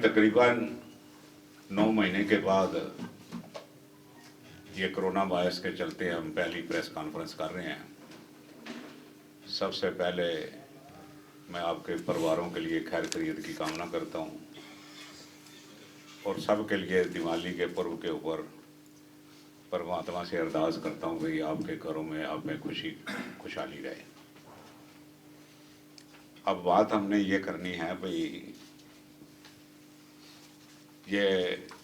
तकरीबन 9 महीने के बाद ये कोरोना वायरस के चलते हम पहली प्रेस कॉन्फ्रेंस कर रहे हैं। सबसे पहले मैं आपके परिवारों के लिए खैर खैरियत की कामना करता हूँ और सब के लिए दिवाली के पर्व के ऊपर परमात्मा से अरदास करता हूँ कि आपके घरों में आप में खुशहाली रहे। अब बात हमने ये करनी है भाई, ये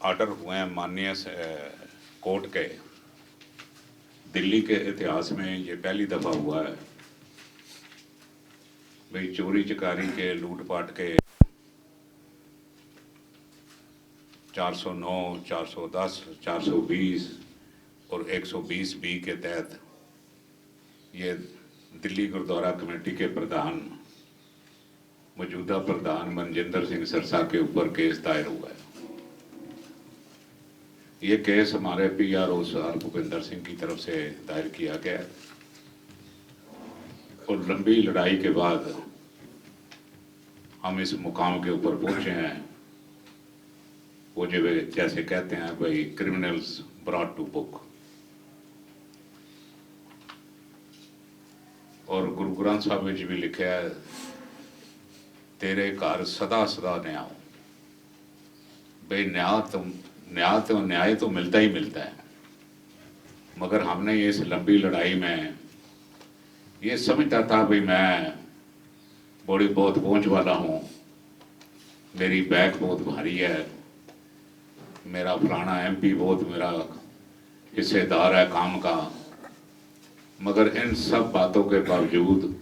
ऑर्डर हुए हैं माननीय कोर्ट के। दिल्ली के इतिहास में ये पहली दफ़ा हुआ है भाई चोरी चकारी के लूटपाट के 409, 410, 420 और 120 बी के तहत ये दिल्ली गुरुद्वारा कमेटी के प्रधान मौजूदा प्रधान मनजिंदर सिंह सरसा के ऊपर केस दायर हुआ है। ये केस हमारे PRO सर भूपेंद्र सिंह की तरफ से दायर किया गया है और लंबी लड़ाई के बाद हम इस मुकाम के ऊपर पहुंचे हैं। वो जो जैसे कहते हैं भाई क्रिमिनल्स ब्रॉट टू बुक। और गुरु ग्रंथ साहब में भी लिखा है, तेरे घर सदा सदा न्याय। भाई न्याय तो मिलता ही मिलता है, मगर हमने इस लंबी लड़ाई में ये समझता था भाई मैं बड़ी बहुत पहुंच वाला हूँ, मेरी बैक बहुत भारी है, मेरा फलाना MP बहुत मेरा हिस्सेदार है काम का। मगर इन सब बातों के बावजूद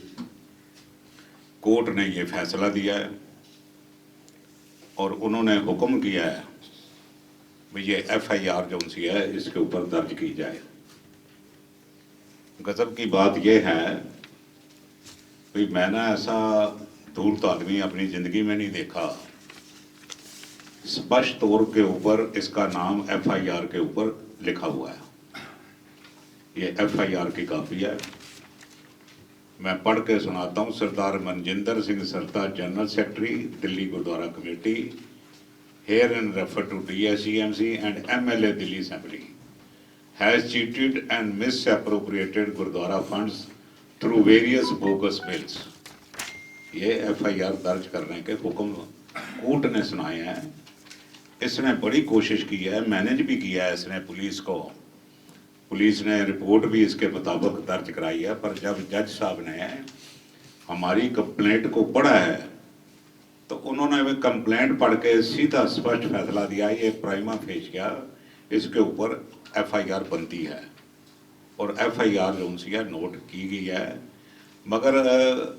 कोर्ट ने ये फैसला दिया है और उन्होंने हुक्म किया है भाई ये FIR जो सी है इसके ऊपर दर्ज की जाए। गजब की बात यह है भाई मैंने ऐसा धूर्त आदमी अपनी ज़िंदगी में नहीं देखा। स्पष्ट तौर के ऊपर इसका नाम FIR के ऊपर लिखा हुआ है। ये FIR की कापी है, मैं पढ़ के सुनाता हूँ। सरदार Manjinder Singh Sirsa, general secretary Delhi gurdwara committee, herein refer to DSCMC and MLA Delhi Assembly, has cheated and misappropriated Gurudwara funds through various bogus bills। ये FIR दर्ज करने के हुक्म कोर्ट ने सुनाए हैं। इसने बड़ी कोशिश की है, मैनेज भी किया है इसने पुलिस को। पुलिस ने रिपोर्ट भी इसके मुताबिक दर्ज कराई है, पर जब जज साहब ने हमारी कंप्लेंट को पढ़ा है तो उन्होंने भी कंप्लेंट पढ़ के सीधा स्पष्ट फैसला दिया, ये प्राइमा फेशिया इसके ऊपर FIR बनती है और FIR जो उनसे है नोट की गई है। मगर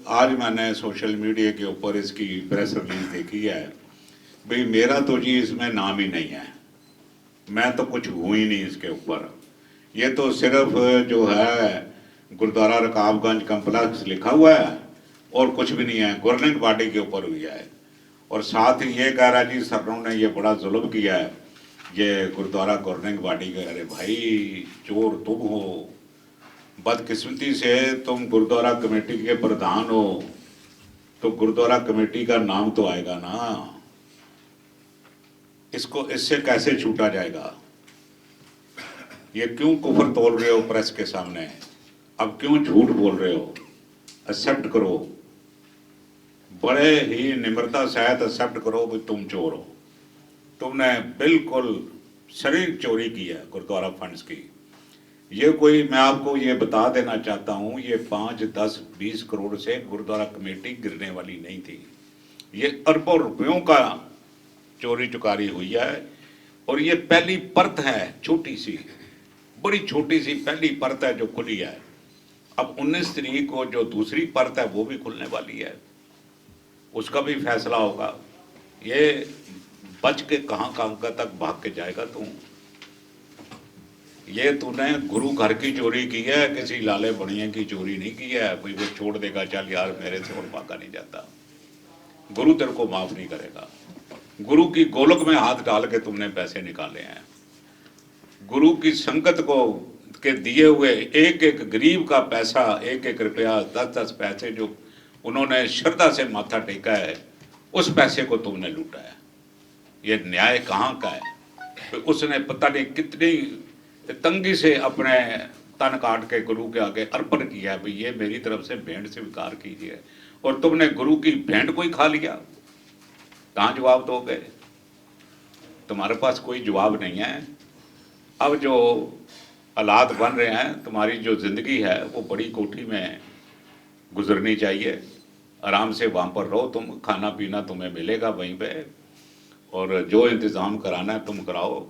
आज मैंने सोशल मीडिया के ऊपर इसकी प्रेस रिलीज देखी है भाई मेरा तो जी इसमें नाम ही नहीं है, मैं तो कुछ हूँ ही नहीं इसके ऊपर। ये तो सिर्फ जो है गुरुद्वारा रकाबगंज कम्प्लेक्स लिखा हुआ है और कुछ भी नहीं है, गवर्निंग बॉडी के ऊपर हुई है। और साथ ही ये कह रहा है जी सरों ने ये बड़ा जुल्म किया है, ये गुरुद्वारा गवर्निंग बॉडी का। अरे भाई चोर तुम हो, बदकिस्मती से तुम गुरुद्वारा कमेटी के प्रधान हो तो गुरुद्वारा कमेटी का नाम तो आएगा ना, इसको इससे कैसे छूटा जाएगा। ये क्यों कुफर तोल रहे हो प्रेस के सामने, अब क्यों झूठ बोल रहे हो। एक्सेप्ट करो, बड़े ही निम्रता सहित एक्सेप्ट करो कि तुम चोर हो। तुमने बिल्कुल शरीर चोरी की है गुरुद्वारा फंड्स की। ये कोई, मैं आपको ये बता देना चाहता हूँ, ये 5, 10, 20 करोड़ से गुरुद्वारा कमेटी गिरने वाली नहीं थी। ये अरबों रुपयों का चोरी चुकारी हुई है और ये पहली परत है, छोटी सी, बड़ी छोटी सी पहली परत है जो खुली है। अब 19 तारीख को जो दूसरी परत है वो भी खुलने वाली है, उसका भी फैसला होगा। ये बच के कहाँ तक भाग के जाएगा तू। ये तूने गुरु घर की चोरी की है, किसी लाले बनिए की चोरी नहीं की है। कोई वो छोड़ देगा, चल यार मेरे से और भागा नहीं जाता। गुरु तेरे को माफ नहीं करेगा। गुरु की गोलक में हाथ डाल के तुमने पैसे निकाले हैं। गुरु की संगत को के दिए हुए एक एक गरीब का पैसा, एक एक रुपया, 10-10 पैसे जो उन्होंने श्रद्धा से माथा टेका है, उस पैसे को तुमने लूटा है। ये न्याय कहाँ का है? तो उसने पता नहीं कितनी तंगी से अपने तन काट के गुरु के आगे अर्पण किया, भाई ये मेरी तरफ से भेंट स्वीकार कीजिए, और तुमने गुरु की भेंट को ही खा लिया। कहाँ जवाब दोगे? तुम्हारे पास कोई जवाब नहीं है। अब जो हालात बन रहे हैं, तुम्हारी जो जिंदगी है वो बड़ी कोठी में गुजरनी चाहिए। आराम से वहाँ पर रहो, तुम खाना पीना तुम्हें मिलेगा वहीं पे, और जो इंतज़ाम कराना है तुम कराओ।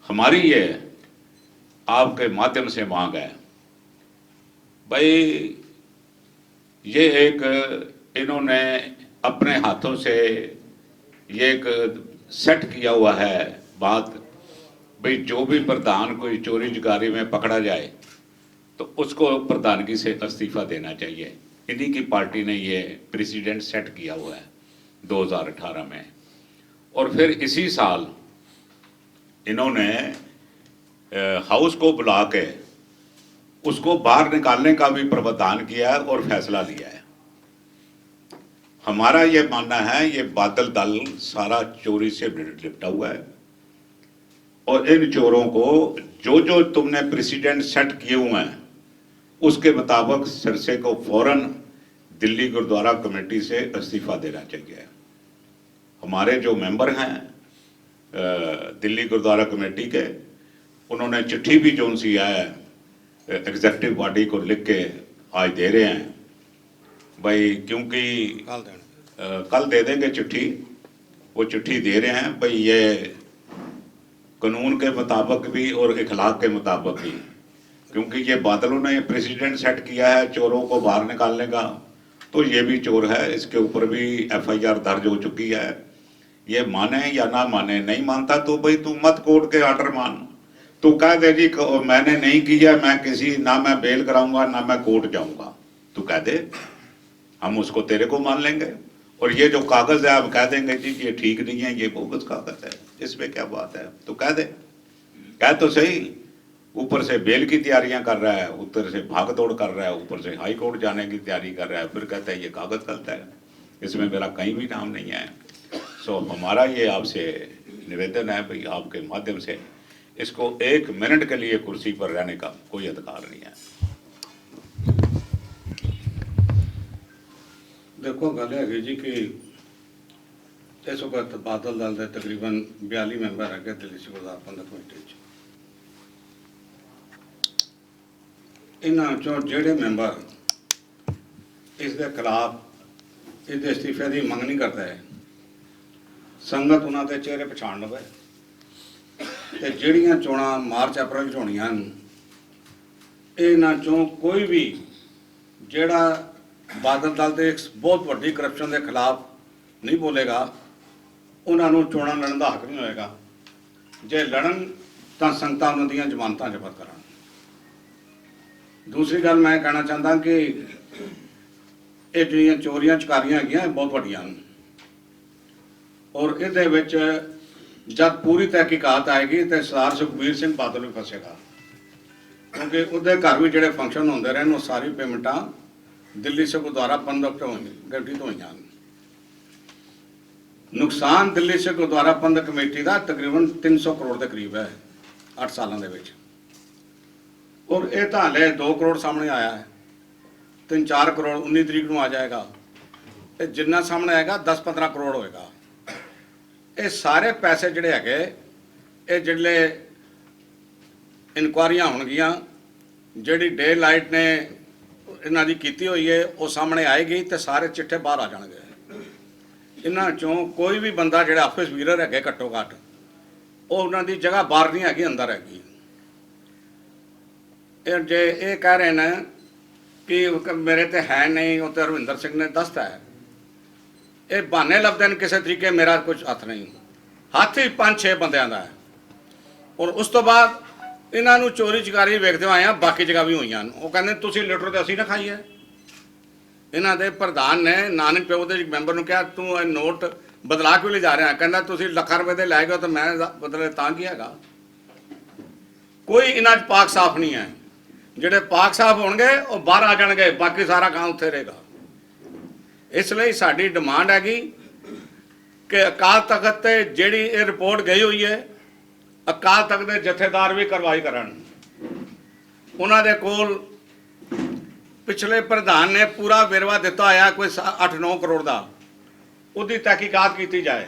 हमारी ये आपके माध्यम से मांग है, भाई ये एक इन्होंने अपने हाथों से ये एक सेट किया हुआ है बात, भाई जो भी प्रधान कोई चोरी चकारी में पकड़ा जाए तो उसको प्रधानगी से इस्तीफा देना चाहिए। इन्हीं की पार्टी ने ये प्रेसिडेंट सेट किया हुआ है 2018 में। और फिर इसी साल इन्होंने हाउस को बुला के उसको बाहर निकालने का भी प्रावधान किया है और फैसला लिया है। हमारा ये मानना है ये बादल दल सारा चोरी से लिपटा हुआ है, और इन चोरों को जो जो तुमने प्रेसिडेंट सेट किए हुए हैं उसके मुताबिक सिरसे को फौरन दिल्ली गुरुद्वारा कमेटी से इस्तीफा देना चाहिए। हमारे जो मेंबर हैं दिल्ली गुरुद्वारा कमेटी के, उन्होंने चिट्ठी भी जो सी है एग्जेक्टिव बॉडी को लिख के आज दे रहे हैं, भाई क्योंकि कल दे देंगे चिट्ठी, वो चिट्ठी दे रहे हैं भाई ये कानून के मुताबिक भी और इखलाक के मुताबिक भी, क्योंकि ये बादलों ने प्रेसिडेंट सेट किया है चोरों को बाहर निकालने का, तो ये भी चोर है, इसके ऊपर भी एफआईआर दर्ज हो चुकी है। ये माने या ना माने, नहीं मानता तो भाई तू मत कोर्ट के ऑर्डर मान, तू कह दे जी मैंने नहीं किया, मैं किसी ना मैं बेल कराऊंगा ना मैं कोर्ट जाऊंगा, तू कह दे, हम उसको तेरे को मान लेंगे। और ये जो कागज है आप कह देंगे जी ये ठीक नहीं है, ये बोगस कागज है, इसमें क्या बात है, तो कह दे, कह तो सही। ऊपर से बेल की तैयारियां कर रहा है, ऊपर से भाग दौड़ कर रहा है, ऊपर से हाई कोर्ट जाने की तैयारी कर रहा है, फिर कहता है ये कागज गलत है, इसमें मेरा कहीं भी नाम नहीं है। सो हमारा ये आपसे निवेदन है भाई आपके माध्यम से इसको 1 मिनट के लिए कुर्सी पर रहने का कोई अधिकार नहीं है। देखो गल है जी कि इस वक्त बादल दल के तकरीबन 42 मैंबर है दिल्ली सिख गुरद्वारा प्रबंधक कमेटी। इन्हों चो जेडे मैंबर इसके खिलाफ इस इस्तीफे की मंग नहीं करता है, संगत उन्होंने चेहरे पछाण लवे, तो ਜਿਹੜੀਆਂ ਚੋਣਾਂ मार्च अप्रैल च होणीਆਂ इन्हां चों कोई भी ਜਿਹੜਾ बादल दल के बहुत वड्डी करप्शन के खिलाफ नहीं बोलेगा, उन्होंने चोणां लड़न का हक नहीं होएगा। जे लड़न तो संगतां उन्हां दीयां जमानतां जब्त करन। दूसरी गल मैं कहना चाहता कि ये जो चोरियां चकारियां हैगियां बहुत वड्डियां, और इहदे विच जब पूरी तहकीकात आएगी तो सरदार सुखबीर सिंह बादल भी फसेगा, क्योंकि उसके घर भी जोड़े फंक्शन होंदे रहे वो सारी पेमेंटां दिल्ली सिख गुरुद्वारा प्रबंधक कमेटी तो हुई। नुकसान दिल्ली सिख गुरुद्वारा प्रबंधक कमेटी का तकरीबन 300 करोड़ के करीब है 8 सालों के विच, और यह तो हाले 2 करोड़ सामने आया है, 3-4 करोड़ 19 तरीक को आ जाएगा, जिन्ना सामने आएगा 10-15 करोड़ होएगा। ये सारे पैसे जोड़े है ये जिले इनकुआरियां होणगियां, जिहड़ी डे लाइट ने इन्हां दी कीती हुई है वो सामने आएगी तो सारे चिट्ठे बाहर आ जाएंगे। इन्हां चों कोई भी बंदा जिहड़ा ऑफिस वीरर है घट्टो घट्ट वो उन्हां दी जगह बाहर नहीं हैगी, अंदर हैगी। जे ये कह रहे हैं कि मेरे ते है नहीं, वो तो रविंदर सिंह ने दसता है, ये बहाने लभदे ने किसी तरीके, मेरा कुछ हथ नहीं, हथ ही 5-6 बंदियां दा है। और उस तो बाद इन्हों चोरी चकारी वेखते आए हैं, बाकी जगह भी हुई। वो कहते तुसीं लीटर तो असीं ना खाईए। इन्हों के प्रधान ने नानक प्यो के मैंबर ने कहा तू नोट बदला क्यों ले जा रहा है, कहना तुसीं लाखां रुपए के लै गए तो मैं बदले तां की हैगा। कोई इन्हां च पाक साफ नहीं है, जिहड़े पाक साफ होणगे वो बाहर आ जाणगे, बाकी सारा काम उत्थे रहेगा। इसलिए साडी डिमांड हैगी ਕਿ ਅਕਾਲ ਤਖਤ ਤੇ ਜਿਹੜੀ ਇਹ ਰਿਪੋਰਟ ਗਈ ਹੋਈ ਹੈ, ਅਕਾਲ ਤਖਤ ਦੇ ਜਥੇਦਾਰ ਵੀ ਕਾਰਵਾਈ ਕਰਨ। ਉਹਨਾਂ ਦੇ ਕੋਲ ਪਿਛਲੇ ਪ੍ਰਧਾਨ ਨੇ ਪੂਰਾ ਵੇਰਵਾ ਦਿੱਤਾ ਹੋਇਆ, ਕੋਈ 8-9 ਕਰੋੜ ਦਾ, ਉਹਦੀ ਤਹਿਕੀਕਾਤ ਕੀਤੀ ਜਾਏ।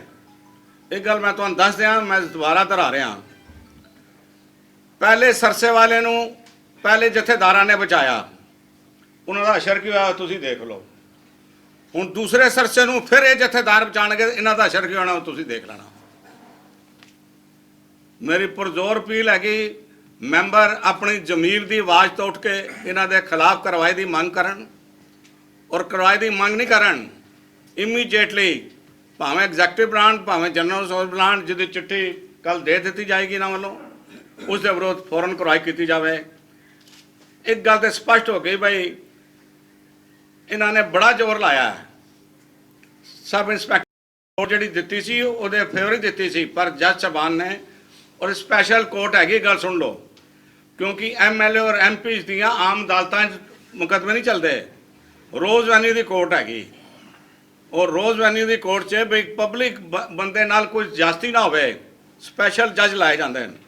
ਇਹ ਗੱਲ ਮੈਂ ਤੁਹਾਨੂੰ ਦੱਸ ਦਿਆਂ, ਮੈਂ ਦੁਬਾਰਾ ਦੁਹਰਾ ਰਿਹਾ। ਪਹਿਲੇ ਸਰਸੇ ਵਾਲੇ ਨੂੰ ਪਹਿਲੇ ਜਥੇਦਾਰਾਂ ਨੇ ਬਚਾਇਆ, ਉਹਨਾਂ ਦਾ ਅਸਰ ਕੀ ਹੋਇਆ ਤੁਸੀਂ ਦੇਖ ਲਓ। ਹੁਣ ਦੂਸਰੇ ਸਰਸੇ ਨੂੰ ਫਿਰ ਇਹ ਜਥੇਦਾਰ ਬਚਾਣਗੇ, ਇਹਨਾਂ ਦਾ ਅਸਰ ਕੀ ਹੋਣਾ ਤੁਸੀਂ ਦੇਖ ਲੈਣਾ। ਮੇਰੀ ਪੁਰਜ਼ੋਰ ਅਪੀਲ ਹੈਗੀ, ਮੈਂਬਰ ਆਪਣੀ ਜ਼ਮੀਰ ਦੀ ਆਵਾਜ਼ ਤੋਂ ਉੱਠ ਕੇ ਇਹਨਾਂ ਦੇ ਖਿਲਾਫ ਕਾਰਵਾਈ ਦੀ ਮੰਗ ਕਰਨ, ਔਰ ਕਾਰਵਾਈ ਦੀ ਮੰਗ ਨਹੀਂ ਕਰਨ, ਇਮੀਡੀਏਟਲੀ ਭਾਵੇਂ ਐਗਜ਼ੈਕਟਿਵ ਬ੍ਰਾਂਚ ਭਾਵੇਂ ਜਨਰਲ ਸੋਰਸ ਬ੍ਰਾਂਚ ਜਿਹਦੀ ਚਿੱਠੀ ਕੱਲ ਦੇ ਦਿੱਤੀ ਜਾਏਗੀ ਇਹਨਾਂ ਵੱਲੋਂ, ਉਸ ਦੇ ਵਿਰੁੱਧ ਫੌਰਨ ਕਾਰਵਾਈ ਕੀਤੀ ਜਾਵੇ। ਇੱਕ ਗੱਲ ਤੇ ਸਪਸ਼ਟ ਹੋ ਗਈ ਬਈ ਇਹਨਾਂ ਨੇ ਬੜਾ ਜ਼ੋਰ ਲਾਇਆ, ਸਬ ਇੰਸਪੈਕਟਰ ਜਿਹੜੀ ਦਿੱਤੀ ਸੀ ਉਹਦੇ ਫੇਵਰ ਹੀ ਦਿੱਤੀ ਸੀ, ਪਰ ਜੱਜ ਸਾਹਿਬਾਨ ਨੇ, ਔਰ ਸਪੈਸ਼ਲ ਕੋਰਟ ਹੈਗੀ, ਗੱਲ ਸੁਣ ਲਓ, ਕਿਉਂਕਿ ਐਮਐਲਏ ਔਰ ਐਮਪੀ ਦੀਆਂ ਆਮ ਅਦਾਲਤਾਂ 'ਚ ਮੁਕੱਦਮੇ ਨਹੀਂ ਚੱਲਦੇ, ਰੋਜ਼ ਵੈਨਿਊ ਦੀ ਕੋਰਟ ਹੈਗੀ, ਔਰ ਰੋਜ਼ ਵੈਨਿਊ ਦੀ ਕੋਰਟ 'ਚ ਵੀ ਪਬਲਿਕ ਬੰਦੇ ਨਾਲ ਕੋਈ ਜ਼ਿਆਦਤੀ ਨਾ ਹੋਵੇ, ਸਪੈਸ਼ਲ ਜੱਜ ਲਾਏ ਜਾਂਦੇ ਨੇ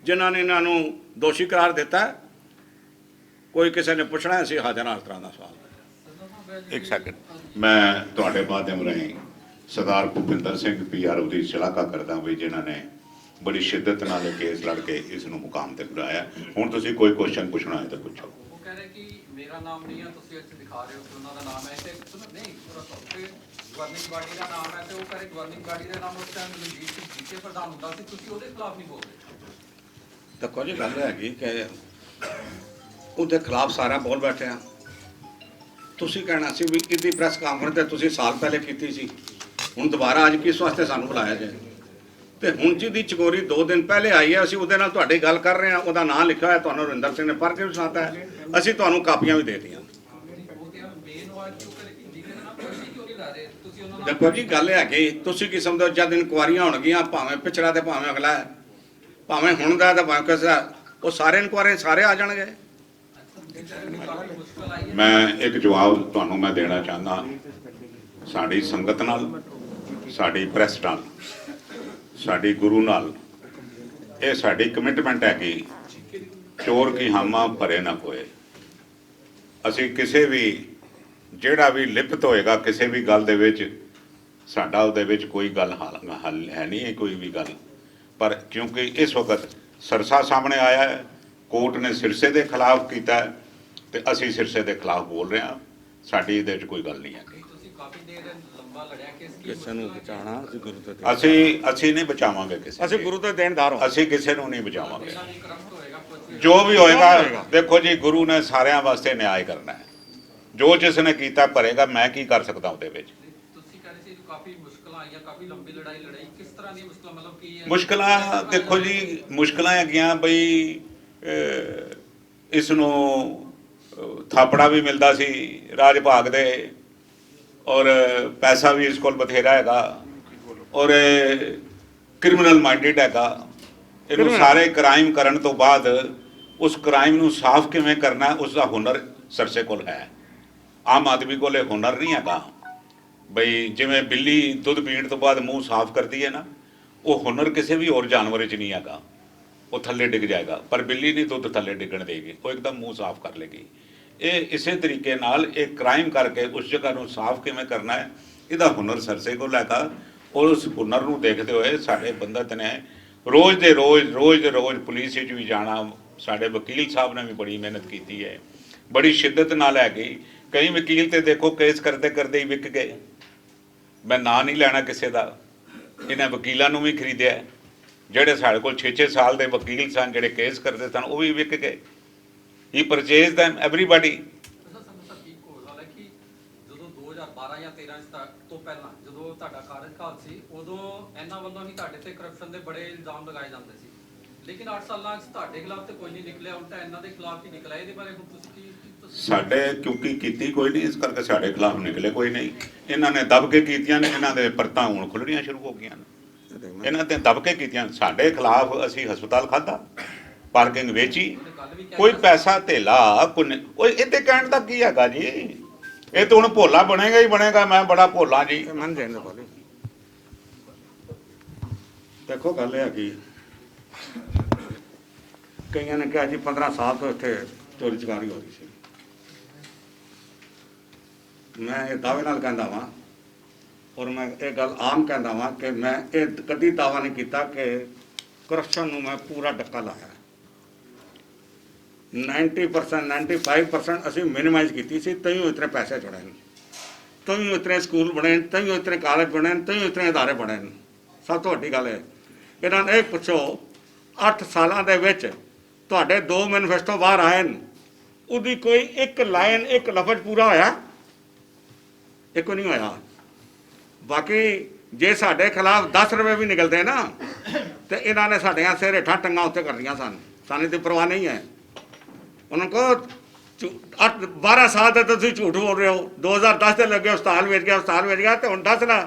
ਜਿਨ੍ਹਾਂ ਨੇ ਇਹਨਾਂ ਨੂੰ ਦੋਸ਼ੀ ਕਰਾਰ ਦਿੱਤਾ। ਕੋਈ ਕਿਸੇ ਨੇ ਪੁੱਛਣਾ, ਅਸੀਂ ਹਾਜ਼ਰ ਹਾਂ ਇਸ ਤਰ੍ਹਾਂ ਦਾ ਸਵਾਲ। ਇੱਕ ਸੈਕਿੰਡ, ਮੈਂ ਤੁਹਾਡੇ ਮਾਧਿਅਮ ਰਾਹੀਂ ਸਰਦਾਰ ਭੁਪਿੰਦਰ ਸਿੰਘ PRO ਦੀ ਸ਼ਲਾਘਾ ਕਰਦਾ ਵੀ ਜਿਨ੍ਹਾਂ ਨੇ ਬੜੀ ਸ਼ਿੱਦਤ ਨਾਲ ਇਹ ਕੇਸ ਲੜ ਕੇ ਇਸ ਨੂੰ ਮੁਕਾਮ ਤੇ ਪਹੁੰਚਾਇਆ। ਹੁਣ ਤੁਸੀਂ ਕੋਈ ਕੁਐਸਚਨ ਪੁੱਛਣਾ ਹੈ ਤਾਂ ਪੁੱਛੋ। ਉਹ ਕਹਿ ਰਹੇ ਕਿ ਮੇਰਾ ਨਾਮ ਨਹੀਂ ਹੈ, ਤੁਸੀਂ ਇੱਥੇ ਦਿਖਾ ਰਹੇ ਹੋ ਕਿ ਉਹਨਾਂ ਦਾ ਨਾਮ ਹੈ, ਤੇ ਨਹੀਂ ਪੂਰਾ ਸੌਫਟਵੇਅਰ ਗਵਰਨਿੰਗ ਬਾਡੀ ਦਾ ਨਾਮ ਹੈ, ਤੇ ਉਹ ਕਹ ਰਹੇ ਗਵਰਨਿੰਗ ਬਾਡੀ ਦਾ ਨਾਮ ਉਸ ਟਾਈਮ ਮਨਜੀਤ ਸਿੰਘ ਜੀਕੇ ਪ੍ਰਧਾਨ ਹੁੰਦਾ ਸੀ, ਤੁਸੀਂ ਉਹਦੇ ਖਿਲਾਫ ਨਹੀਂ ਬੋਲ ਰਹੇ। ਦੇਖੋ ਜੀ, ਗੱਲ ਹੈਗੀ ਕਿ ਉਹਦੇ ਖਿਲਾਫ ਸਾਰਾ ਬੋਲ ਬੈਠੇ ਆ। ਤੁਸੀਂ ਕਹਿਣਾ ਸੀ ਵੀ ਇਹਦੀ ਪ੍ਰੈਸ ਕਾਨਫਰੰਸ ਤੇ ਤੁਸੀਂ ਸਾਲ ਪਹਿਲੇ ਕੀਤੀ ਸੀ, ਹੁਣ ਦੁਬਾਰਾ ਅੱਜ ਕਿਸ ਵਾਸਤੇ ਸਾਨੂੰ ਬੁਲਾਇਆ ਜਾਏ? ਤੇ ਹੁਣ ਜਿਹਦੀ ਚਕੋਰੀ 2 ਦਿਨ ਪਹਿਲੇ ਆਈ ਹੈ, ਅਸੀਂ ਉਹਦੇ ਨਾਲ ਤੁਹਾਡੀ ਗੱਲ ਕਰ ਰਹੇ ਹਾਂ, ਉਹਦਾ ਨਾਮ ਲਿਖਿਆ ਹੋਇਆ, ਤੁਹਾਨੂੰ ਰਵਿੰਦਰ ਸਿੰਘ ਨੇ ਪੜ੍ਹ ਕੇ ਵੀ ਸੁਣਾਤਾ ਹੈ, ਅਸੀਂ ਤੁਹਾਨੂੰ ਕਾਪੀਆਂ ਵੀ ਦੇ ਦਿੱਤੀਆਂ। ਦੇਖੋ ਜੀ, ਗੱਲ ਹੈ ਕਿ ਤੁਸੀਂ ਕੀ ਸਮਝੋ, ਜਦ ਇਨਕੁਆਰੀਆਂ ਹੋਣਗੀਆਂ, ਭਾਵੇਂ ਪਿਛੜਾ ਤੇ ਭਾਵੇਂ ਅਗਲਾ ਹੈ, ਭਾਵੇਂ ਹੁਣ ਦਾ ਤੇ ਭਾਵੇਂ ਕਿਸੇ, ਉਹ ਸਾਰੇ ਇਨਕੁਆਰੀ ਸਾਰੇ ਆ ਜਾਣਗੇ। ਮੈਂ ਇੱਕ ਜਵਾਬ ਤੁਹਾਨੂੰ ਮੈਂ ਦੇਣਾ ਚਾਹੁੰਦਾ, ਸਾਡੀ ਸੰਗਤ ਨਾਲ, ਸਾਡੀ ਪ੍ਰੈਸ ਨਾਲ, ਸਾਡੀ ਗੁਰੂ ਨਾਲ, ਇਹ ਸਾਡੀ ਕਮਿਟਮੈਂਟ ਹੈ ਕਿ ਚੋਰ ਕੀ ਹਾਮਾ ਭਰੇ ਨਾ ਕੋਏ। ਅਸੀਂ ਕਿਸੇ ਵੀ ਜਿਹੜਾ ਵੀ ਲਿਪਤ ਹੋਏਗਾ ਕਿਸੇ ਵੀ ਗੱਲ ਦੇ ਵਿੱਚ, ਸਾਡਾ ਉਹਦੇ ਵਿੱਚ ਕੋਈ ਗੱਲ ਹੱਲ ਹੈ ਨਹੀਂ ਹੈ, ਕੋਈ ਵੀ ਗੱਲ। ਪਰ ਕਿਉਂਕਿ ਇਸ ਵਕਤ ਸਰਸਾ ਸਾਹਮਣੇ ਆਇਆ ਹੈ, ਕੋਰਟ ਨੇ ਸਿਰਸੇ ਦੇ ਖਿਲਾਫ ਕੀਤਾ ਹੈ, ਤੇ ਅਸੀਂ ਸਿਰਸੇ ਦੇ ਖਿਲਾਫ ਬੋਲ ਰਹੇ ਹਾਂ, ਸਾਡੀ ਇਹਦੇ ਵਿੱਚ ਕੋਈ ਗੱਲ ਨਹੀਂ ਹੈ। ਤੁਸੀਂ ਕਾਫੀ ਦੇਰ ਲੰਬਾ ਲੜਿਆ ਕਿਸੇ ਨੂੰ ਬਚਾਉਣਾ, ਅਸੀਂ ਗੁਰੂ ਤੇ ਅਸੀਂ ਨਹੀਂ ਬਚਾਵਾਂਗੇ ਕਿਸੇ, ਅਸੀਂ ਗੁਰੂ ਤੇ ਦੇਣਦਾਰ ਹਾਂ, ਅਸੀਂ ਕਿਸੇ ਨੂੰ ਨਹੀਂ ਬਚਾਵਾਂਗੇ। ਜੋ ਵੀ ਹੋਏਗਾ, ਦੇਖੋ ਜੀ, ਗੁਰੂ ਨੇ ਸਾਰਿਆਂ ਵਾਸਤੇ ਨਿਆਂ ਕਰਨਾ ਹੈ, ਜੋ ਜਿਸ ਨੇ ਕੀਤਾ ਭਰੇਗਾ। ਮੈਂ ਕੀ ਕਰ ਸਕਦਾ ਉਹਦੇ ਵਿੱਚ? ਤੁਸੀਂ ਕਹ ਰਹੇ ਸੀ ਕਾਫੀ ਮੁਸ਼ਕਲਾਂ ਆਈਆਂ, ਕਾਫੀ ਲੰਬੀ ਲੜਾਈ ਲੜਾਈ, ਕਿਸ ਤਰ੍ਹਾਂ ਦੀ ਮੁਸ਼ਕਲਾਂ, ਮਤਲਬ ਕੀ ਹੈ? ਮੁਸ਼ਕਲਾਂ ਦੇਖੋ ਜੀ, ਮੁਸ਼ਕਲਾਂ ਹੈਗੀਆਂ ਬਈ ਇਸ ਨੂੰ ਥਾਪੜਾ ਵੀ ਮਿਲਦਾ ਸੀ ਰਾਜ ਭਾਗ ਦੇ, ਔਰ ਪੈਸਾ ਵੀ ਇਸ ਕੋਲ ਬਥੇਰਾ ਹੈਗਾ, ਔਰ ਕ੍ਰਿਮੀਨਲ ਮਾਈਂਡਡ ਹੈਗਾ। ਇਹਨੂੰ ਸਾਰੇ ਕ੍ਰਾਈਮ ਕਰਨ ਤੋਂ ਬਾਅਦ ਉਸ ਕ੍ਰਾਈਮ ਨੂੰ ਸਾਫ਼ ਕਿਵੇਂ ਕਰਨਾ, ਉਸ ਦਾ ਹੁਨਰ ਸਰਸੇ ਕੋਲ ਹੈ। ਆਮ ਆਦਮੀ ਕੋਲ ਇਹ ਹੁਨਰ ਨਹੀਂ ਹੈਗਾ ਬਈ ਜਿਵੇਂ ਬਿੱਲੀ ਦੁੱਧ ਪੀਣ ਤੋਂ ਬਾਅਦ ਮੂੰਹ ਸਾਫ਼ ਕਰਦੀ ਹੈ ਨਾ, ਉਹ ਹੁਨਰ ਕਿਸੇ ਵੀ ਹੋਰ ਜਾਨਵਰ 'ਚ ਨਹੀਂ ਹੈਗਾ। ਉਹ ਥੱਲੇ ਡਿੱਗ ਜਾਏਗਾ, ਪਰ ਬਿੱਲੀ ਨਹੀਂ ਦੁੱਧ ਥੱਲੇ ਡਿੱਗਣ ਦੇਗੀ, ਉਹ ਇੱਕਦਮ ਮੂੰਹ ਸਾਫ਼ ਕਰ ਲੇਗੀ। ਇਹ ਇਸੇ ਤਰੀਕੇ ਨਾਲ ਇਹ ਕ੍ਰਾਈਮ ਕਰਕੇ ਉਸ ਜਗ੍ਹਾ ਨੂੰ ਸਾਫ਼ ਕਿਵੇਂ ਕਰਨਾ ਹੈ, ਇਹਦਾ ਹੁਨਰ ਸਰਸੇ ਕੋਲ ਹੈਗਾ। ਔਰ ਉਸ ਹੁਨਰ ਨੂੰ ਦੇਖਦੇ ਹੋਏ ਸਾਡੇ ਬੰਦਤ ਨੇ ਰੋਜ਼ ਦੇ ਰੋਜ਼ ਪੁਲਿਸ ਵਿੱਚ ਵੀ ਜਾਣਾ। ਸਾਡੇ ਵਕੀਲ ਸਾਹਿਬ ਨੇ ਵੀ ਬੜੀ ਮਿਹਨਤ ਕੀਤੀ ਹੈ, ਬੜੀ ਸ਼ਿੱਦਤ ਨਾਲ ਹੈਗੀ। ਕਈ ਵਕੀਲ ਤੇ ਦੇਖੋ ਕੇਸ ਕਰਦੇ ਕਰਦੇ ਹੀ ਵਿਕ ਗਏ। ਮੈਂ ਨਾਂ ਨਹੀਂ ਲੈਣਾ ਕਿਸੇ ਦਾ, ਇਹਨਾਂ ਵਕੀਲਾਂ ਨੂੰ ਵੀ ਖਰੀਦਿਆ। ਜਿਹੜੇ ਸਾਡੇ ਕੋਲ 6-6 ਸਾਲ ਦੇ ਵਕੀਲ ਸਨ, ਜਿਹੜੇ ਕੇਸ ਕਰਦੇ ਸਨ, ਉਹ ਵੀ ਵਿਕ ਗਏ। ਹੀ ਪਰਚੇਜ਼ ਦੈਮ ਐਵਰੀਬਾਡੀ। ਜਦੋਂ 2012 ਜਾਂ 13 ਤੋਂ ਪਹਿਲਾਂ ਜਦੋਂ ਤੁਹਾਡਾ ਕਾਰਜਕਾਲ ਸੀ, ਉਦੋਂ ਇਹਨਾਂ ਵੱਲੋਂ ਹੀ ਤੁਹਾਡੇ ਤੇ ਕਰਪਸ਼ਨ ਦੇ ਬੜੇ ਇਲਜ਼ਾਮ ਲਗਾਏ ਜਾਂਦੇ ਸੀ, ਲੇਕਿਨ 8 ਸਾਲਾਂ 'ਚ ਤੁਹਾਡੇ ਖਿਲਾਫ ਤੇ ਕੋਈ ਨਹੀਂ ਨਿਕਲਿਆ, ਉਲਟਾ ਇਹਨਾਂ ਦੇ ਖਿਲਾਫ ਹੀ ਨਿਕਲਿਆ। ਇਹਦੇ ਬਾਰੇ ਹੁਣ ਤੁਸੀਂ ਕੀ? ਸਾਡੇ ਕਿਉਂਕਿ ਕੀਤੀ ਕੋਈ ਨਹੀਂ, ਇਸ ਕਰਕੇ ਸਾਡੇ ਖਿਲਾਫ ਨਿਕਲੇ ਕੋਈ ਨਹੀਂ। ਇਹਨਾਂ ਨੇ ਦਬ ਕੇ ਕੀਤੀਆਂ ਨੇ, ਇਹਨਾਂ ਦੇ ਪਰਤਾਂ ਹੁਣ ਖੁੱਲਣੀਆਂ ਸ਼ੁਰੂ ਹੋ ਗਈਆਂ ਨੇ। ਇਹਨਾਂ ਤੇ ਦਬ ਕੇ ਕੀਤੀਆਂ। ਸਾਡੇ ਖਿਲਾਫ ਅਸੀਂ ਹਸਪਤਾਲ ਖਾਧਾ, ਪਾਰਕਿੰਗ ਵੇਚੀ, ਕੋਈ ਪੈਸਾ ਧੇਲਾ ਕੋਈ ਇਹਦੇ ਕਹਿਣ ਦਾ ਕੀ ਹੈਗਾ ਜੀ? ਇਹ ਤਾਂ ਹੁਣ ਭੋਲਾ ਬਣੇਗਾ ਹੀ ਬਣੇਗਾ। ਮੈਂ ਬੜਾ ਭੋਲਾ ਜੀ। ਦੇਖੋ ਗੱਲ ਇਹ ਹੈਗੀ, ਕਈਆਂ ਨੇ ਕਿਹਾ ਜੀ 15 ਸਾਲ ਤੋਂ ਇੱਥੇ ਚੋਰੀ ਚਕਾਰੀ ਹੋ ਰਹੀ ਸੀ। ਮੈਂ ਇਹ ਦਾਅਵੇ ਨਾਲ ਕਹਿੰਦਾ ਵਾਂ, ਔਰ ਮੈਂ ਇਹ ਗੱਲ ਆਮ ਕਹਿੰਦਾ ਵਾਂ ਕਿ ਮੈਂ ਇਹ ਕਦੀ ਦਾਅਵਾ ਨਹੀਂ ਕੀਤਾ ਕਿ ਕਰਪਸ਼ਨ ਨੂੰ ਮੈਂ ਪੂਰਾ ਡੱਕਾ ਲਾਇਆ। 90% 95% ਅਸੀਂ ਮਿਨੀਮਾਈਜ਼ ਕੀਤੀ ਸੀ, ਤਾਂ ਹੀ ਇਤਨੇ ਪੈਸੇ ਜੁੜੇ ਨੇ, ਤਾਂ ਹੀ ਇਤਨੇ ਸਕੂਲ ਬਣੇ, ਤਾਂ ਹੀ ਇਤਨੇ ਕਾਲਜ ਬਣੇ, ਤਾਂ ਹੀ ਇਤਨੇ ਅਦਾਰੇ ਬਣੇ ਨੇ। ਸਭ ਤੋਂ ਵੱਡੀ ਗੱਲ ਹੈ, ਇਹਨਾਂ ਨੂੰ ਇਹ ਪੁੱਛੋ 8 ਸਾਲਾਂ ਦੇ ਵਿੱਚ ਤੁਹਾਡੇ 2 ਮੈਨੀਫੈਸਟੋ ਬਾਹਰ ਆਏ ਨੇ, ਉਹਦੀ ਕੋਈ ਇੱਕ ਲਾਈਨ ਇੱਕ ਲਫ਼ਜ਼ ਪੂਰਾ ਹੋਇਆ? ਇੱਕ ਨਹੀਂ ਹੋਇਆ। ਬਾਕੀ ਜੇ ਸਾਡੇ ਖਿਲਾਫ 10 ਰੁਪਏ ਵੀ ਨਿਕਲਦੇ ਨਾ ਤੇ ਇਹਨਾਂ ਨੇ ਸਾਡੀਆਂ ਸਿਰ ਹੇਠਾਂ ਟੰਗਾਂ ਉੱਤੇ ਕਰਨੀਆਂ ਸਨ, ਸਾਨੂੰ ਤੇ ਪਰਵਾਹ ਨਹੀਂ ਹੈ। ਉਹਨਾਂ ਕੋ 12 ਸਾਲ ਤੇ ਤੁਸੀਂ ਝੂਠ ਬੋਲ ਰਹੇ ਹੋ। 2010 ਦੇ ਲੱਗੇ ਹਸਪਤਾਲ ਵੇਚ ਗਿਆ ਤੇ ਹੁਣ ਦੱਸ ਨਾ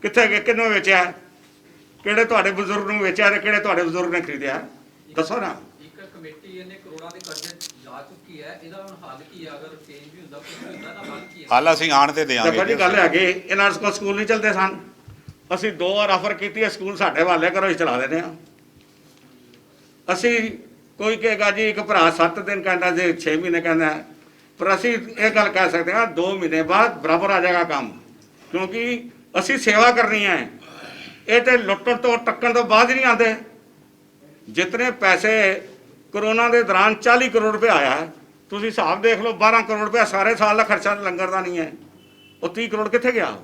ਕਿੱਥੇ ਗਏ, ਕਿਹਨੂੰ ਵੇਚਿਆ, ਕਿਹੜੇ ਤੁਹਾਡੇ ਬਜ਼ੁਰਗ ਨੂੰ ਵੇਚਿਆ ਤੇ ਕਿਹੜੇ ਤੁਹਾਡੇ ਬਜ਼ੁਰਗ ਨੇ ਖਰੀਦਿਆ, ਦੱਸੋ ਨਾ। ਇੱਕ ਕਮੇਟੀ ਇਹਨੇ ਕਰੋੜਾਂ ਦੇ ਕਰਜ਼ੇ ਜਾ ਚੁੱਕੀ ਹੈ, ਇਹਦਾ ਹੁਣ ਹੱਲ ਕੀ ਹੈ? ਅਗਰ ਚੇਂਜ ਵੀ ਹੁੰਦਾ, ਕੁਝ ਵੀ ਹੁੰਦਾ, ਤਾਂ ਹੱਲ ਕੀ ਹੈ? ਹਾਲ ਅਸੀਂ ਆਣ ਤੇ ਦੇਖੋ ਦਿਆਂਗੇ ਜੀ, ਗੱਲ ਹੈਗੀ ਇਹਨਾਂ ਕੋਲ ਸਕੂਲ ਨਹੀਂ ਚੱਲਦੇ ਸਨ, ਅਸੀਂ 2 ਵਾਰ ਆਫਰ ਕੀਤੀ ਹੈ ਸਕੂਲ ਸਾਡੇ ਵਾਲੇ ਕਰੋ, ਅਸੀਂ ਚਲਾ ਦਿੰਦੇ ਹਾਂ। ਅਸੀਂ ਕੋਈ ਕਹੇਗਾ ਜੀ ਇੱਕ ਭਰਾ 7 ਦਿਨ ਕਹਿੰਦਾ ਜੀ 6 ਮਹੀਨੇ ਕਹਿੰਦਾ, ਪਰ ਅਸੀਂ ਇਹ ਗੱਲ ਕਹਿ ਸਕਦੇ ਹਾਂ 2 ਮਹੀਨੇ ਬਾਅਦ ਬਰਾਬਰ ਆ ਜਾਏਗਾ ਕੰਮ, ਕਿਉਂਕਿ ਅਸੀਂ ਸੇਵਾ ਕਰਨੀ ਹੈ। ਇਹ ਤੇ ਲੁੱਟਣ ਤੋਂ ਟੱਕਣ ਤੋਂ ਬਾਅਦ ਨਹੀਂ ਆਉਂਦੇ। ਜਿਤਨੇ ਪੈਸੇ ਕਰੋਨਾ ਦੇ ਦੌਰਾਨ 40 ਕਰੋੜ ਰੁਪਏ ਆਇਆ, ਤੁਸੀਂ ਹਿਸਾਬ ਦੇਖ ਲਓ, 12 ਕਰੋੜ ਰੁਪਏ ਸਾਰੇ ਸਾਲ ਦਾ ਖਰਚਾ ਲੰਗਰ ਦਾ ਨਹੀਂ ਹੈ, ਉਹ 30 ਕਰੋੜ ਕਿੱਥੇ ਗਿਆ?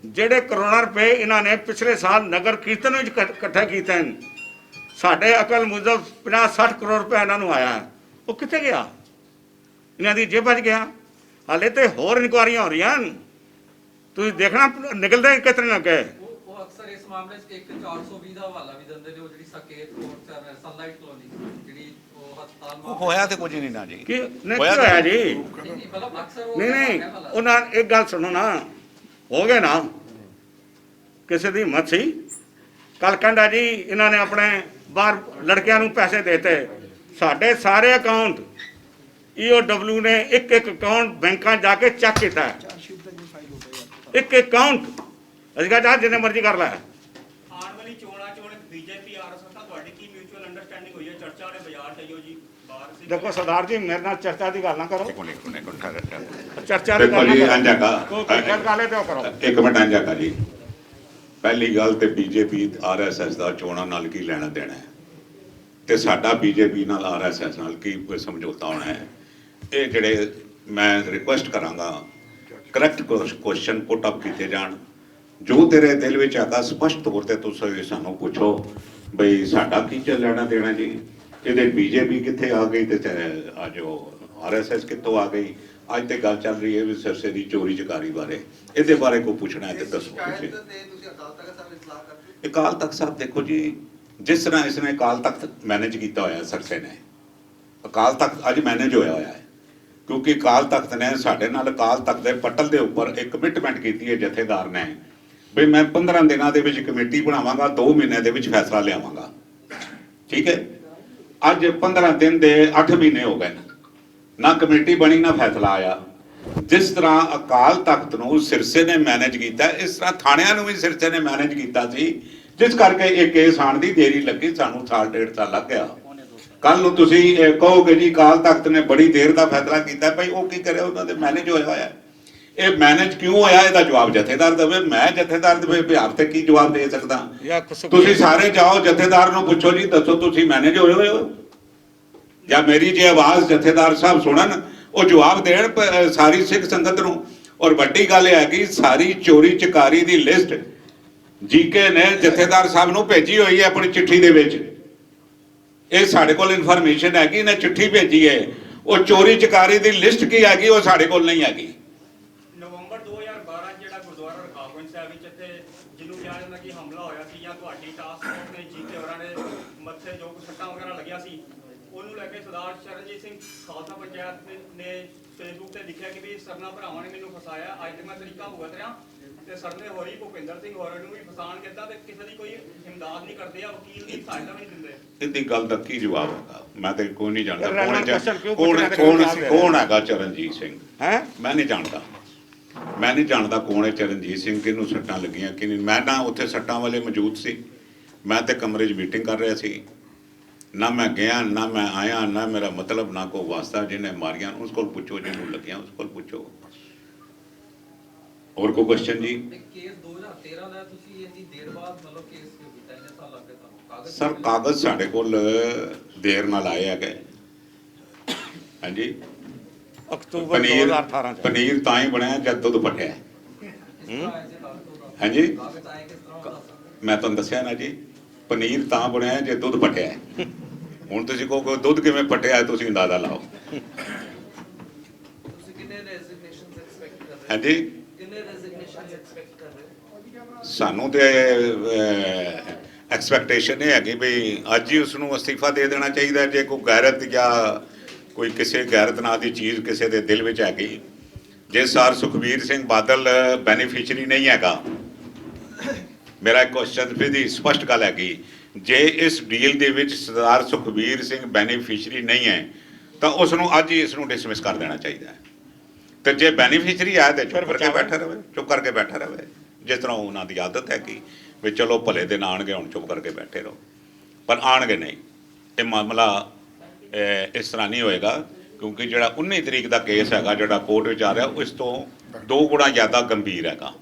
ਜਿਹੜੇ ਕਰੋੜਾਂ ਰੁਪਏ ਇਹਨਾਂ ਨੇ ਪਿਛਲੇ ਸਾਲ ਨਗਰ ਕੀਰਤਨ ਵਿੱਚ ਇਕੱਠੇ ਕੀਤੇ ਹਨ, ਸਾਡੇ ਅਕਲ ਮੁਜਬ 50-60 ਕਰੋੜ ਰੁਪਏ ਇਹਨਾਂ ਨੂੰ ਆਇਆ, ਉਹ ਕਿੱਥੇ ਗਿਆ? ਇਹਨਾਂ ਦੀ ਜੇਬਾਂ 'ਚ ਗਿਆ। ਹਾਲੇ ਤੇ ਹੋਰ ਇਨਕੁਆਰੀਆਂ ਹੋ ਰਹੀਆਂ, ਤੁਸੀਂ ਦੇਖਣਾ ਨਿਕਲਦੇ ਕਿਤਨੇ ਲੱਗੇ। ਉਹ ਅਕਸਰ ਇਸ ਮਾਮਲੇ 'ਚ ਇੱਕ 420 ਦਾ ਹਵਾਲਾ ਵੀ ਦਿੰਦੇ ਨੇ, ਉਹ ਜਿਹੜੀ ਸਾਕੇਤ ਕੋਰਟ ਸਨਲਾਈਟ ਕਲੋਨੀ, ਜਿਹੜੀ ਉਹ ਹਸਪਤਾਲ ਹੋਇਆ ਤੇ ਕੁਝ ਨਹੀਂ ਨਾ ਜੀ। ਕੀ ਨਹੀਂ ਹੋਇਆ ਜੀ? ਨਹੀਂ, ਮਤਲਬ ਅਕਸਰ ਉਹ ਨਹੀਂ ਉਹਨਾਂ ਇੱਕ ਗੱਲ ਸੁਣੋ ਨਾ, ਹੋ ਗਏ ਨਾ, ਕਿਸੇ ਦੀ ਹਿੰਮਤ ਸੀ। ਕੱਲ ਕਹਿੰਦਾ ਜੀ ਇਹਨਾਂ ਨੇ ਆਪਣੇ ਬਾਹਰ ਲੜਕਿਆਂ ਨੂੰ ਪੈਸੇ ਦੇਤੇ, ਸਾਡੇ ਸਾਰੇ ਅਕਾਊਂਟ EOW ਨੇ ਇੱਕ ਅਕਾਊਂਟ ਬੈਂਕਾਂ ਜਾ ਕੇ ਚੈੱਕ ਕੀਤਾ, ਇੱਕ ਅਕਾਊਂਟ। ਅਸੀਂ ਕਿਹਾ ਜਿੰਨੇ ਮਰਜ਼ੀ ਕਰ ਲੈ। ਆਉਣ ਵਾਲੀ ਚੋਣਾਂ ਚੋਣ ਬੀਜੇਪੀ ਆਰਐਸਐਸ ਨਾਲ ਤੁਹਾਡੀ ਕੀ ਮਿਊਚੁਅਲ ਅੰਡਰਸਟੈਂਡਿੰਗ ਹੋਈ ਹੈ? ਚਰਚਾ ਵਾਲੇ ਬਾਜ਼ਾਰ ਚਾਹੀਓ ਜੀ ਬਾਹਰ ਸੀ। ਦੇਖੋ ਸਰਦਾਰ ਜੀ, ਮੇਰੇ ਨਾਲ ਚਰਚਾ ਦੀ ਗੱਲ ਨਾ ਕਰੋ, ਚਰਚਾ ਦੀ ਦੇਖੋ ਗੱਲ ਜੀ, ਨਾ ਅੰਜਾ ਕਾ ਕਰੋ, ਕੋਈ ਗੱਲ ਤੇ ਕਰੋ। ਇੱਕ ਮਿੰਟ ਅੰਜਾ ਕਾ ਜੀ, ਪਹਿਲੀ ਗੱਲ ਤੇ ਬੀਜੇਪੀ RSS ਦਾ ਚੋਣਾਂ ਨਾਲ ਕੀ ਲੈਣਾ ਦੇਣਾ ਹੈ, ਤੇ ਸਾਡਾ ਬੀਜੇਪੀ ਨਾਲ RSS ਨਾਲ ਕੀ ਸਮਝੌਤਾ ਹੋਣਾ ਹੈ। ਇਹ ਜਿਹੜੇ ਮੈਂ ਰਿਕੁਐਸਟ ਕਰਾਂਗਾ, ਕਰੈਕਟ ਕੁਐਸਚਨ ਪੁੱਟ ਅਪ ਕੀਤੇ ਜਾਣ, ਜੋ ਤੇਰੇ ਦਿਲ ਵਿੱਚ ਆਗਾ ਸਪਸ਼ਟ ਤੌਰ ਤੇ ਤੁਸੀਂ ਸਾਨੂੰ ਪੁੱਛੋ ਬਈ ਸਾਡਾ ਕੀ ਲੈਣਾ ਦੇਣਾ ਜੀ, ਇਹਦੇ ਬੀਜੇਪੀ ਕਿੱਥੇ ਆ ਗਈ ਤੇ ਅੱਜ RSS ਕਿੱਥੋਂ ਆ ਗਈ। ਅੱਜ ਤੇ ਗੱਲ ਚੱਲ ਰਹੀ ਹੈ ਵੀ ਸਿਰਸੇ ਦੀ ਚੋਰੀ ਚਕਾਰੀ ਬਾਰੇ, ਇਹਦੇ ਬਾਰੇ ਕੋਈ ਪੁੱਛਣਾ ਹੈ ਤੇ ਦੱਸੋ ਤੁਸੀਂ। ਅਕਾਲ ਤਖਤ ਸਾਹਿਬ ਦੇਖੋ ਜੀ, ਜਿਸ ਤਰ੍ਹਾਂ ਇਸਨੇ ਅਕਾਲ ਤਖਤ ਮੈਨੇਜ ਕੀਤਾ ਹੋਇਆ ਸਿਰਸੇ ਨੇ, ਅਕਾਲ ਤਖਤ ਅੱਜ ਮੈਨੇਜ ਹੋਇਆ ਹੈ ਕਿਉਂਕਿ ਅਕਾਲ ਤਖਤ ਨੇ ਸਾਡੇ ਨਾਲ ਅਕਾਲ ਤਖਤ ਦੇ ਪਟਲ ਦੇ ਉੱਪਰ ਇੱਕ ਕਮਿਟਮੈਂਟ ਕੀਤੀ ਹੈ ਜਥੇਦਾਰ ਨੇ, ਵੀ ਮੈਂ 15 ਦਿਨਾਂ ਦੇ ਵਿੱਚ ਕਮੇਟੀ ਬਣਾਵਾਂਗਾ, 2 ਮਹੀਨੇ ਦੇ ਵਿੱਚ ਫੈਸਲਾ ਲਿਆਵਾਂਗਾ। ਠੀਕ ਹੈ, ਅੱਜ 15 ਦਿਨ ਦੇ 8 ਮਹੀਨੇ ਹੋ ਗਏ ਨਾ ਕਮੇਟੀ ਬਣੀ ਨਾ ਫੈਸਲਾ ਆਇਆ। ਜਿਸ ਤਰ੍ਹਾਂ ਅਕਾਲ ਤਖਤ ਨੂੰ ਸਿਰਸੇ ਨੇ ਮੈਨੇਜ ਕੀਤਾ, ਇਸ ਤਰ੍ਹਾਂ ਥਾਣਿਆਂ ਨੂੰ ਵੀ ਸਿਰਸੇ ਨੇ ਮੈਨੇਜ ਕੀਤਾ ਸੀ, ਜਿਸ ਕਰਕੇ ਇਹ ਕੇਸ ਆਉਣ ਦੀ ਦੇਰੀ ਲੱਗੀ, ਸਾਨੂੰ ਸਾਲ 1.5 ਸਾਲ ਲੱਗ ਗਿਆ। ਕੱਲ ਨੂੰ ਤੁਸੀਂ ਕਹੋਗੇ ਜੀ ਅਕਾਲ ਤਖਤ ਨੇ ਬੜੀ ਦੇਰ ਦਾ ਫੈਸਲਾ ਕੀਤਾ, ਭਾਈ ਉਹ ਕੀ ਕਰੇ, ਉਹਨਾਂ ਦੇ ਮੈਨੇਜ ਹੋਇਆ। ਇਹ ਮੈਨੇਜ ਕਿਉਂ ਹੋਇਆ ਇਹਦਾ ਜਵਾਬ ਜਥੇਦਾਰ ਦੇਵੇ, ਮੈਂ ਜਥੇਦਾਰ ਦੇ ਬਿਹਾਰ ਤੇ ਕੀ ਜਵਾਬ ਦੇ ਸਕਦਾ। ਤੁਸੀਂ ਸਾਰੇ ਜਾਓ ਜਥੇਦਾਰ ਨੂੰ ਪੁੱਛੋ ਜੀ ਦੱਸੋ ਤੁਸੀਂ ਮੈਨੇਜ ਹੋਏ ਹੋ, ਜਾਂ ਮੇਰੀ ਜੇ ਆਵਾਜ਼ ਜਥੇਦਾਰ ਸਾਹਿਬ ਸੁਣਨ ਉਹ ਜਵਾਬ ਦੇਣ ਸਾਰੀ ਸਿੱਖ ਸੰਗਤ ਨੂੰ। ਔਰ ਵੱਡੀ ਗੱਲ ਇਹ ਹੈ ਕਿ ਸਾਰੀ ਚੋਰੀ ਚਕਾਰੀ ਦੀ ਲਿਸਟ ਜੀਕੇ ਨੇ ਜਥੇਦਾਰ ਸਾਹਿਬ ਨੂੰ ਭੇਜੀ ਹੋਈ ਹੈ ਆਪਣੀ ਚਿੱਠੀ ਦੇ ਵਿੱਚ। ਇਹ ਸਾਡੇ ਕੋਲ ਇਨਫੋਰਮੇਸ਼ਨ ਹੈ ਕਿ ਇਹਨੇ ਚਿੱਠੀ ਭੇਜੀ ਹੈ, ਉਹ ਚੋਰੀ ਚਕਾਰੀ ਦੀ ਲਿਸਟ ਕੀ ਹੈਗੀ ਉਹ ਸਾਡੇ ਕੋਲ ਨਹੀਂ ਹੈਗੀ। ਨਵੰਬਰ 2012 ਜਿਹੜਾ ਗੁਰਦੁਆਰਾ ਰਕਾਬਗੰਜ ਸਾਹਿਬ ਵਿੱਚ ਇੱਥੇ ਜਿਹਨੂੰ ਕਿਹਾ ਜਾਂਦਾ ਕਿ ਹਮਲਾ ਹੋਇਆ ਸੀ, ਜਾਂ ਤੁਹਾਡੀ ਟਾਸਕ ਫੋਰਸ ਨੇ ਜੀਕੇ ਹੋਰਾਂ ਨੇ ਮੱਥੇ ਜੋ ਸੱਟਾਂ ਵਗੈਰਾ ਲੱਗਿਆ ਸੀ, ਉਹਨੂੰ ਲੈ ਕੇ ਸਰਦਾਰ ਚਰਨਜੀਤ ਸਿੰਘ ਖਾਲਸਾ ਪੰਚਾਇਤ ਨੇ ਫੇਸਬੁੱਕ ਤੇ ਲਿਖਿਆ ਕਿ ਵੀ ਸਰਨਾ ਭਰਾਵਾਂ ਨੇ ਮੈਨੂੰ ਫਸਾਇਆ, ਅੱਜ ਤੇ ਮੈਂ ਤਰੀਕਾ ਭੁਗਤ ਰਿਹਾ, ਤੇ ਸਰ ਨੇ ਹੋਰੀ ਭੁਪਿੰਦਰ ਸਿੰਘ ਹੋਰਾਂ ਨੂੰ ਵੀ ਫਸਾਣ ਕੀਤਾ, ਤੇ ਕਿਸੇ ਦੀ ਕੋਈ ਇਮਦਾਦ ਨਹੀਂ ਕਰਦੇ ਆ, ਵਕੀਲ ਦੀ ਸਹਾਇਤਾ ਵੀ ਨਹੀਂ ਦਿੰਦੇ। ਇਹਦੀ ਗੱਲ ਦਾ ਕੀ ਜਵਾਬ ਹੋਗਾ? ਮੈਂ ਤੇ ਕੋਈ ਨਹੀਂ ਜਾਣਦਾ ਕੌਣ ਹੈਗਾ ਚਰਨਜੀਤ ਸਿੰਘ, ਹੈ ਮੈਂ ਨਹੀਂ ਜਾਣਦਾ। ਮੈਂ ਨਹੀਂ ਜਾਣਦਾ ਕੌਣ ਹੈ ਚਰਨਜੀਤ ਸਿੰਘ, ਕਿਹਨੂੰ ਸੱਟਾਂ ਲੱਗੀਆਂ ਕਿ ਨਹੀਂ। ਮੈਂ ਨਾ ਉੱਥੇ ਸੱਟਾਂ ਵਾਲੇ ਮੌਜੂਦ ਸੀ, ਮੈਂ ਤੇ ਕਮਰੇ 'ਚ ਮੀਟਿੰਗ ਕਰ ਰਿਹਾ ਸੀ। ਨਾ ਮੈਂ ਗਿਆ, ਨਾ ਮੈਂ ਆਇਆ, ਨਾ ਮੇਰਾ ਮਤਲਬ, ਨਾ ਕੋਈ ਵਾਸਤਾ। ਜਿਹਨੇ ਮਾਰੀਆਂ ਉਸ ਕੋਲ ਪੁੱਛੋ, ਜਿਹਨੂੰ ਲੱਗੀਆਂ ਉਸ ਕੋਲ ਪੁੱਛੋ। ਹੋਰ ਕੋਈ ਕੁਐਸਚਨ ਜੀ? ਇਹ ਕੇਸ 2013 ਦਾ ਹੈ, ਤੁਸੀਂ ਇੰਨੀ ਦੇਰ ਬਾਅਦ ਮਤਲਬ ਕੇਸ ਕਿਉਂ ਕੀਤਾ? ਇੰਨੇ ਸਾਲ ਲੱਗ ਗਏ ਤੁਹਾਨੂੰ? ਕਾਗਜ਼ ਸਰ ਕਾਗਜ਼ ਸਾਡੇ ਕੋਲ ਦੇਰ ਨਾਲ ਆਏ ਹੈਗੇ। ਹਾਂਜੀ, ਅਕਤੂਬਰ ਪਨੀਰ 2018 ਚ ਪਨੀਰ ਤਾਂ ਹੀ ਬਣਿਆ ਜਦ ਦੁੱਧ ਫਟਿਆ। ਕਿਸ ਤਰ੍ਹਾਂ ਆਏ ਸੀ ਕਾਗਜ਼ ਤੋਂ? ਹਾਂਜੀ, ਕਾਗਜ਼ ਆਏ ਕਿਸ ਤਰ੍ਹਾਂ ਹੁੰਦਾ ਸਰ? ਮੈਂ ਤੁਹਾਨੂੰ ਦੱਸਿਆ ਨਾ ਜੀ, ਪਨੀਰ ਤਾਂ ਬਣਿਆ ਜੇ ਦੁੱਧ ਫਟਿਆ। ਹੁਣ ਤੁਸੀਂ ਕਹੋ ਦੁੱਧ ਕਿਵੇਂ ਫਟਿਆ, ਤੁਸੀਂ ਅੰਦਾਜ਼ਾ ਲਾਓ। ਤੁਸੀਂ ਕਿੰਨੇ ਰੈਜ਼ਿਗਨੇਸ਼ਨਸ ਐਕਸਪੈਕਟ ਕਰ ਰਹੇ ਹੋ? ਹਾਂਜੀ, ਕਿੰਨੇ ਰੈਜ਼ਿਗਨੇਸ਼ਨਸ ਐਕਸਪੈਕਟ ਕਰ ਰਹੇ ਹੋ? ਸਾਨੂੰ ਤੇ ਐਕਸਪੈਕਟੇਸ਼ਨ ਇਹ ਹੈਗੀ ਵੀ ਅੱਜ ਹੀ ਉਸ ਨੂੰ ਅਸਤੀਫਾ ਦੇ ਦੇਣਾ ਚਾਹੀਦਾ। ਜੇ ਕੋਈ ਗੈਰਤ ਜਾਂ ਕੋਈ ਕਿਸੇ ਗੈਰਤ ਨਾਂ ਦੀ ਚੀਜ਼ ਕਿਸੇ ਦੇ ਦਿਲ ਵਿੱਚ ਹੈਗੀ। ਜੇ ਸਰ ਸੁਖਬੀਰ ਸਿੰਘ ਬਾਦਲ ਬੈਨੀਫੀਸ਼ਰੀ ਨਹੀਂ ਹੈਗਾ, ਮੇਰਾ ਇੱਕ ਕੁਐਸਚਨ ਫਿਰ ਦੀ ਸਪਸ਼ਟ ਗੱਲ ਹੈਗੀ, ਜੇ ਇਸ ਡੀਲ ਦੇ ਵਿੱਚ ਸਰਦਾਰ ਸੁਖਬੀਰ ਸਿੰਘ ਬੈਨੀਫੀਸ਼ਰੀ ਨਹੀਂ ਹੈ ਤਾਂ ਉਸ ਨੂੰ ਅੱਜ ਹੀ ਇਸ ਨੂੰ ਡਿਸਮਿਸ ਕਰ ਦੇਣਾ ਚਾਹੀਦਾ ਹੈ। ਤੇ ਜੇ ਬੈਨੀਫੀਸ਼ਰੀ ਹੈ ਤੇ ਚੁੱਪ ਕਰਕੇ ਬੈਠਾ ਰਹੇ, ਚੁੱਪ ਕਰਕੇ ਬੈਠਾ ਰਹੇ, ਜਿਸ ਤਰ੍ਹਾਂ ਉਹਨਾਂ ਦੀ ਆਦਤ ਹੈ ਕਿ ਵੀ ਚਲੋ ਭਲੇ ਦਿਨ ਆਉਣਗੇ, ਹੁਣ ਚੁੱਪ ਕਰਕੇ ਬੈਠੇ ਰਹੋ। ਪਰ ਆਉਣਗੇ ਨਹੀਂ। ਇਹ ਮਾਮਲਾ ਇਸ ਤਰ੍ਹਾਂ ਨਹੀਂ ਹੋਏਗਾ, ਕਿਉਂਕਿ ਜਿਹੜਾ 19 ਤਰੀਕ ਦਾ ਕੇਸ ਹੈਗਾ ਜਿਹੜਾ ਕੋਰਟ ਵਿੱਚ ਆ ਰਿਹਾ, ਉਸ ਤੋਂ 2 ਗੁਣਾ ਜ਼ਿਆਦਾ ਗੰਭੀਰ ਹੈਗਾ।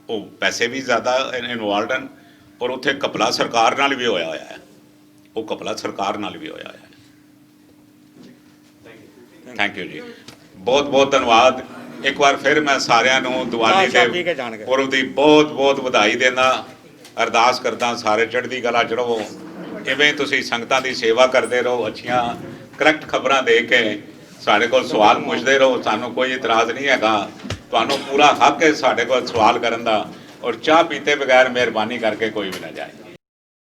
ਉਹ ਪੈਸੇ ਵੀ ਜ਼ਿਆਦਾ ਇਨਵੋਲਵਡ ਹਨ, ਔਰ ਉੱਥੇ ਘਪਲਾ ਸਰਕਾਰ ਨਾਲ ਵੀ ਹੋਇਆ ਹੈ। ਉਹ ਘਪਲਾ ਸਰਕਾਰ ਨਾਲ ਵੀ ਹੋਇਆ ਹੈ। ਥੈਂਕ ਯੂ ਜੀ, ਬਹੁਤ ਬਹੁਤ ਧੰਨਵਾਦ। ਇੱਕ ਵਾਰ ਫਿਰ ਮੈਂ ਸਾਰਿਆਂ ਨੂੰ ਦੀਵਾਲੀ ਦੇ ਪੁਰਬ ਦੀ ਬਹੁਤ ਬਹੁਤ ਵਧਾਈ ਦਿੰਦਾ। ਅਰਦਾਸ ਕਰਦਾ ਸਾਰੇ ਚੜ੍ਹਦੀ ਕਲਾ 'ਚ ਰਹੋ। ਇਵੇਂ ਤੁਸੀਂ ਸੰਗਤਾਂ ਦੀ ਸੇਵਾ ਕਰਦੇ ਰਹੋ, ਅੱਛੀਆਂ ਕਰੈਕਟ ਖਬਰਾਂ ਦੇ ਕੇ ਸਾਡੇ ਕੋਲ ਸਵਾਲ ਪੁੱਛਦੇ ਰਹੋ। ਸਾਨੂੰ ਕੋਈ ਇਤਰਾਜ਼ ਨਹੀਂ ਹੈਗਾ, ਤੁਹਾਨੂੰ ਪੂਰਾ ਹੱਕ ਹੈ ਸਾਡੇ ਕੋਲ ਸਵਾਲ ਕਰਨ ਦਾ। ਔਰ ਚਾਹ ਪੀਤੇ ਬਗੈਰ ਮਿਹਰਬਾਨੀ ਕਰਕੇ ਕੋਈ ਵੀ ਨਾ ਜਾਏ।